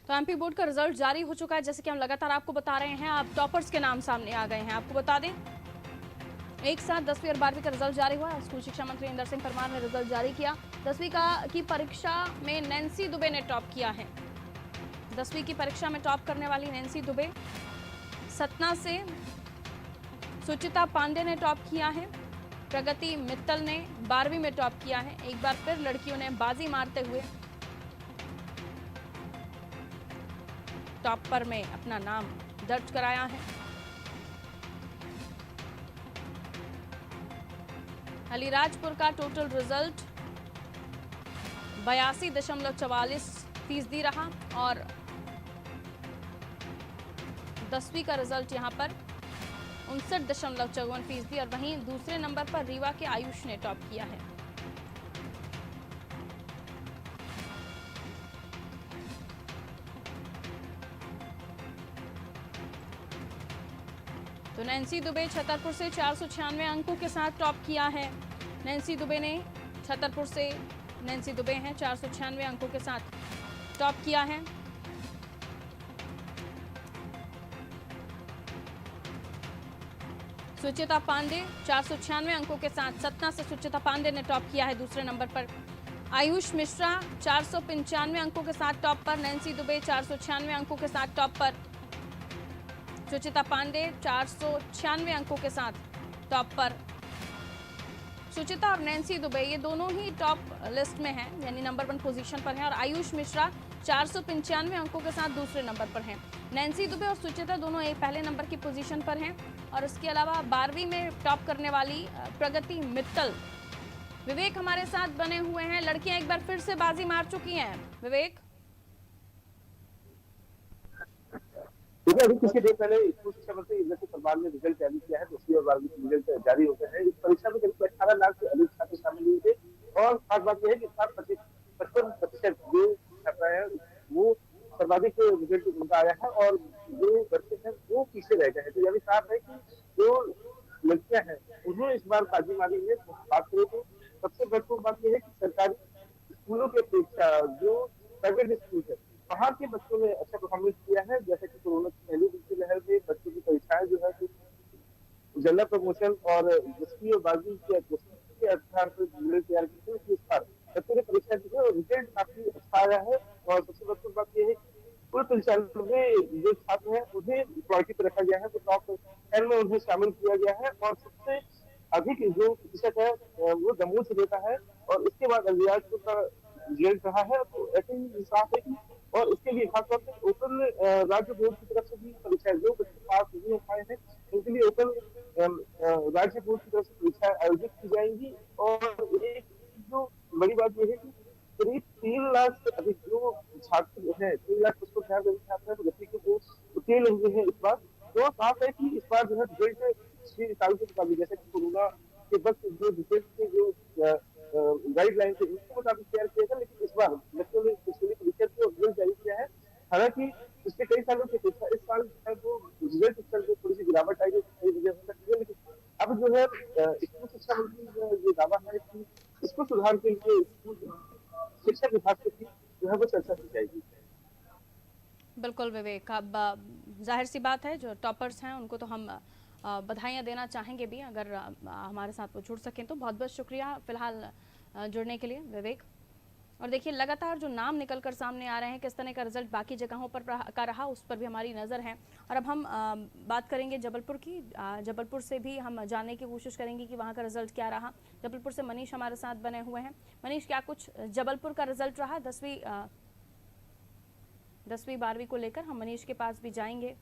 तो MP board का result जारी हो चुका है। जैसे कि हम लगातार आपको बता रहे हैं, अब टॉपर्स के नाम सामने आ गए हैं। आपको बता दें, एक साथ 10वीं और 12वीं का रिजल्ट जारी हुआ। स्कूल शिक्षा मंत्री इंदर सिंह परमार ने रिजल्ट जारी किया। 10वीं की परीक्षा में नैन्सी दुबे ने टॉप किया है। 10वीं की परीक्षा में टॉप करने वाली नैन्सी दुबे, सतना से सुचिता पांडे ने टॉप किया है। प्रगति मित्तल ने 12वीं में टॉप किया है। एक बार फिर लड़कियों ने बाजी मारते हुए टॉपर में अपना नाम दर्ज कराया है। अलीराजपुर का टोटल रिजल्ट 82.44% रहा और 10वीं का रिजल्ट यहां पर 59.54% और वहीं दूसरे नंबर पर रीवा के आयुष ने टॉप किया है। तो नैन्सी दुबे छतरपुर से 496 अंकों के साथ टॉप किया है। नैन्सी दुबे ने छतरपुर से नैन्सी दुबे हैं 496 अंकों के साथ टॉप किया है। सुचिता पांडे 496 अंकों के साथ, सतना से सुचिता पांडे ने टॉप किया है दूसरे नंबर पर। आयुष मिश्रा 495 अंकों के साथ टॉप पर। नैन्सी दुबे 496 अंकों के साथ टॉप पर। सुचिता पांडे 496 अंकों के साथ टॉप पर। सुचिता और नैन्सी दुबे ये दोनों ही टॉप लिस्ट में हैं, यानी नंबर 1 पोजीशन पर हैं। और आयुष मिश्रा 495 अंकों के साथ दूसरे नंबर पर हैं। नैन्सी दुबे और सुचिता दोनों एक पहले नंबर की पोजीशन पर हैं। और इसके अलावा 12वीं में टॉप करने वाली प्रगति मित्तल। विवेक हमारे साथ बने हुए हैं। लड़कियां एक बार फिर से बाजी मार चुकी हैं। विवेक, देखिए, अभी कुछ ही देर पहले स्कूल शिक्षा मंत्री इंदर सिंह परमार ने रिजल्ट जारी किया है। 10वीं और 12वीं के रिजल्ट जारी हो गए हैं। इस परीक्षा में करीब 18 लाख से अधिक छात्र शामिल हुए थे और खास बात यह है कि इस बार 55% जो छात्रा है वो सर्वाधिक रिजल्ट उनका आया है और जो बच्चे हैं वो पीछे रह गए हैं। तो यह भी साफ है कि जो लड़कियां हैं उन्होंने इस बार बाजी मारी है। तो बात करें तो सबसे महत्वपूर्ण बात यह है कि सरकारी स्कूलों की अपेक्षा जो प्राइवेट स्कूल है वहाँ के बच्चों ने अच्छा परफॉर्मेंस किया है। जैसे कि कोरोना की पहली दूसरी लहर में बच्चों की परीक्षाएं जो है जनरल प्रमोशन और 10वीं और 12वीं के आधार पर रिजल्ट तैयार किए थे। इस बार बच्चों ने परीक्षा दी है और रिजल्ट काफी अच्छा आया है। और सबसे महत्वपूर्ण बात यह है कुल 95 जो छात्र हैं उन्हें प्रायोरिटी पर रखा गया है। तो टॉप 10 में उन्हें शामिल किया गया है और सबसे अधिक जो प्रतिशत है वो दमोह से देता है और इसके बाद अलियासपुर का रिजल्ट रहा है। तो ऐसे ही इंसाफ है कि और इसके लिए खासतौर पर ओपन राज्य बोर्ड की तरफ से भी परीक्षाएं जो बच्चे पास नहीं हो पाए हैं उनके लिए ओपन राज्य बोर्ड की तरफ से परीक्षाएं आयोजित की जाएंगी। और एक जो बड़ी बात यह है कि करीब 3 लाख से अधिक जो छात्र हैं 3,55,000 छात्र हैं गति के वो उत्तीर्ण हुए हैं इस बार। तो साफ है कि इस बार जो है रिजल्ट पिछले साल के मुकाबले जैसे कि कोरोना के वक्त जो रिजल्ट के जो गाइडलाइन थे उसके मुताबिक तैयार किया था, लेकिन इस बार बच्चों ने स्पेशली परीक्षा की और रिजल्ट जारी किया है। हालांकि पिछले कई सालों की अपेक्षा इस साल जो है वो रिजल्ट स्तर में थोड़ी सी गिरावट आई है, कई वजह हो सकती है। लेकिन अब जो है स्कूल शिक्षा मंत्री का ये दावा है कि इसको सुधार के लिए स्कूल शिक्षा विभाग से भी जो है वो चर्चा की जाएगी। बिल्कुल विवेक, अब जाहिर सी बात है जो टॉपर्स हैं उनको तो हम बधाइयाँ देना चाहेंगे भी, अगर हमारे साथ वो जुड़ सकें तो। बहुत बहुत शुक्रिया फिलहाल जुड़ने के लिए विवेक। और देखिए लगातार जो नाम निकल कर सामने आ रहे हैं, किस तरह का रिजल्ट बाकी जगहों पर का रहा उस पर भी हमारी नज़र है। और अब हम बात करेंगे जबलपुर की। जबलपुर से भी हम जानने की कोशिश करेंगे कि वहाँ का रिजल्ट क्या रहा। जबलपुर से मनीष हमारे साथ बने हुए हैं। मनीष, क्या कुछ जबलपुर का रिजल्ट रहा 10वीं 12वीं को लेकर? हम मनीष के पास भी जाएंगे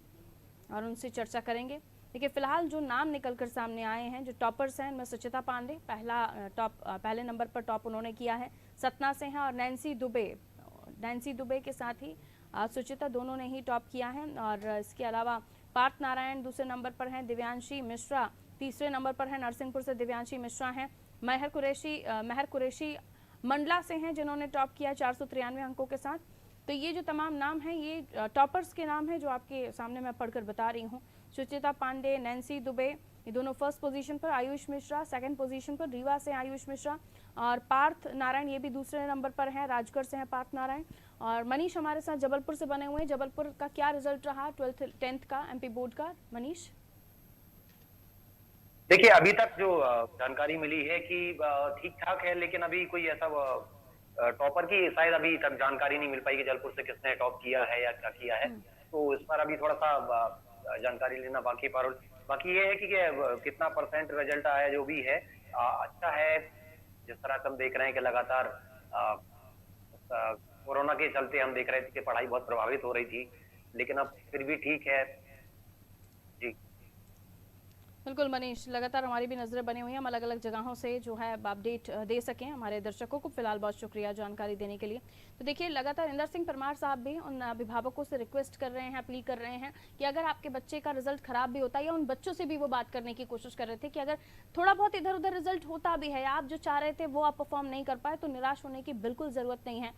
और उनसे चर्चा करेंगे। देखिए फिलहाल जो नाम निकलकर सामने आए हैं, जो टॉपर्स हैं, उनमें सुचिता पांडे पहले नंबर पर टॉप उन्होंने किया है, सतना से हैं। और नैन्सी दुबे के साथ ही सुचिता दोनों ने ही टॉप किया है। और इसके अलावा पार्थ नारायण दूसरे नंबर पर हैं, दिव्यांशी मिश्रा तीसरे नंबर पर है, नरसिंहपुर से दिव्यांशी मिश्रा हैं। महर कुरैशी मंडला से हैं जिन्होंने टॉप किया 493 अंकों के साथ। तो ये जो तमाम नाम हैं ये टॉपर्स के नाम हैं जो आपके सामने मैं पढ़कर बता रही हूँ। सुचिता पांडे, नैन्सी दुबे ये दोनों फर्स्ट पोजीशन पर, आयुष मिश्रा सेकंड पोजीशन पर, रीवा से आयुष मिश्रा, और पार्थ नारायण ये भी दूसरे नंबर पर हैं, राजगढ़ से हैं पार्थ नारायण। और मनीष हमारे साथ जबलपुर से बने हुए हैं। जबलपुर का क्या रिजल्ट रहा 12th 10th का एमपी बोर्ड का, मनीष? देखिए, अभी तक जो जानकारी मिली है कि ठीक ठाक है, लेकिन अभी कोई ऐसा टॉपर की शायद अभी तक जानकारी नहीं मिल पाई कि जबलपुर से किसने टॉप किया है या क्या किया है। तो इस पर अभी थोड़ा सा जानकारी लेना बाकी पर बाकी ये है कि कितना परसेंट रिजल्ट आया जो भी है अच्छा है। जिस तरह से हम देख रहे हैं कि लगातार कोरोना के चलते हम देख रहे थे कि पढ़ाई बहुत प्रभावित हो रही थी, लेकिन अब फिर भी ठीक है जी। बिल्कुल मनीष, लगातार हमारी भी नजरें बनी हुई हैं, हम अलग अलग जगहों से जो है अपडेट दे सकें हमारे दर्शकों को। फिलहाल बहुत शुक्रिया जानकारी देने के लिए। तो देखिए, लगातार इंदर सिंह परमार साहब भी उन अभिभावकों से रिक्वेस्ट कर रहे हैं, अपील कर रहे हैं कि अगर आपके बच्चे का रिजल्ट खराब भी होता है, या उन बच्चों से भी वो बात करने की कोशिश कर रहे थे कि अगर थोड़ा बहुत इधर उधर रिजल्ट होता भी है, आप जो चाह रहे थे वो आप परफॉर्म नहीं कर पाए, तो निराश होने की बिल्कुल जरूरत नहीं है।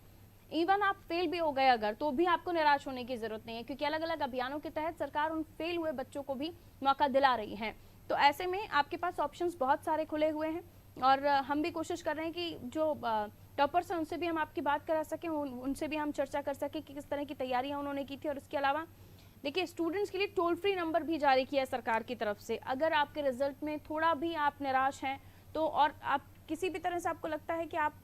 इवन आप फेल भी हो गए अगर, तो भी आपको निराश होने की जरूरत नहीं है, क्योंकि अलग अलग अभियानों के तहत सरकार उन फेल हुए बच्चों को भी मौका दिला रही है। तो ऐसे में आपके पास ऑप्शंस बहुत सारे खुले हुए हैं, और हम भी कोशिश कर रहे हैं कि जो टॉपर्स हैं उनसे भी हम आपकी बात करा सकें, उनसे भी हम चर्चा कर सकें कि किस तरह की तैयारियां उन्होंने की थी। और इसके अलावा देखिए, स्टूडेंट्स के लिए टोल फ्री नंबर भी जारी किया है सरकार की तरफ से। अगर आपके रिजल्ट में थोड़ा भी आप निराश हैं तो, और आप किसी भी तरह से आपको लगता है कि आप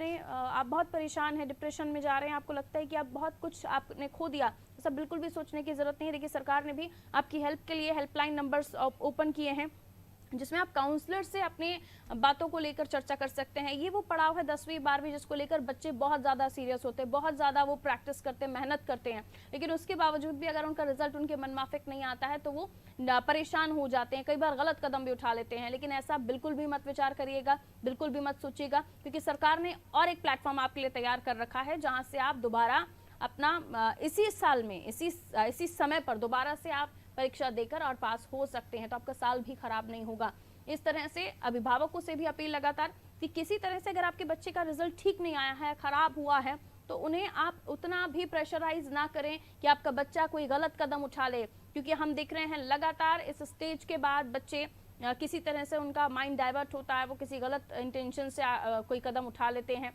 बहुत परेशान हैं, डिप्रेशन में जा रहे हैं, आपको लगता है कि आप बहुत कुछ आपने खो दिया, तो सब बिल्कुल भी सोचने की जरूरत नहीं है। देखिए, सरकार ने भी आपकी हेल्प के लिए हेल्पलाइन नंबर्स ओपन किए हैं, जिसमें आप काउंसलर से अपनी बातों को लेकर चर्चा कर सकते हैं। ये वो पड़ाव है 10वीं 12वीं जिसको लेकर बच्चे बहुत ज़्यादा सीरियस होते हैं, बहुत ज़्यादा वो प्रैक्टिस करते हैं, मेहनत करते हैं, लेकिन उसके बावजूद भी अगर उनका रिजल्ट उनके मन माफिक नहीं आता है तो वो परेशान हो जाते हैं, कई बार गलत कदम भी उठा लेते हैं। लेकिन ऐसा बिल्कुल भी मत विचार करिएगा, बिल्कुल भी मत सोचिएगा, क्योंकि सरकार ने और एक प्लेटफॉर्म आपके लिए तैयार कर रखा है, जहाँ से आप दोबारा अपना इसी साल में इसी समय पर दोबारा से आप परीक्षा देकर और पास हो सकते हैं। तो आपका साल भी खराब नहीं होगा। इस तरह से अभिभावकों से भी अपील लगातार कि किसी तरह से अगर आपके बच्चे का रिजल्ट ठीक नहीं आया है, खराब हुआ है, तो उन्हें आप उतना भी प्रेशराइज ना करें कि आपका बच्चा कोई गलत कदम उठा ले, क्योंकि हम देख रहे हैं लगातार इस स्टेज के बाद बच्चे किसी तरह से उनका माइंड डाइवर्ट होता है, वो किसी गलत इंटेंशन से कोई कदम उठा लेते हैं,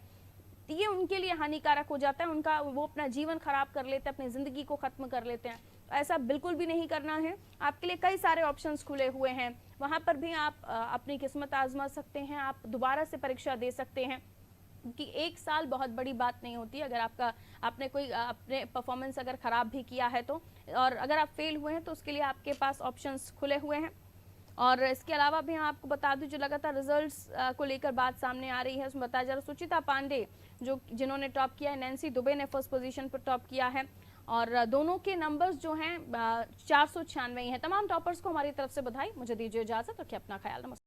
ये उनके लिए हानिकारक हो जाता है, वो अपना जीवन खराब कर लेते हैं, अपनी जिंदगी को खत्म कर लेते हैं। ऐसा बिल्कुल भी नहीं करना है। आपके लिए कई सारे ऑप्शंस खुले हुए हैं, वहां पर भी आप अपनी किस्मत आजमा सकते हैं, आप दोबारा से परीक्षा दे सकते हैं, क्योंकि एक साल बहुत बड़ी बात नहीं होती। अगर आपने अपने परफॉर्मेंस अगर खराब भी किया है तो, और अगर आप फेल हुए हैं तो उसके लिए आपके पास ऑप्शंस खुले हुए हैं। और इसके अलावा भी हम आपको बता दूं, जो लगातार रिजल्ट्स को लेकर बात सामने आ रही है, उसमें बताया जा रहा है सुचिता पांडे जिन्होंने टॉप किया है, नैन्सी दुबे ने फर्स्ट पोजीशन पर टॉप किया है, और दोनों के नंबर्स जो हैं 496 हैं। तमाम टॉपर्स को हमारी तरफ से बधाई। मुझे दीजिए इजाजत, रखिए अपना ख्याल, नमस्कार।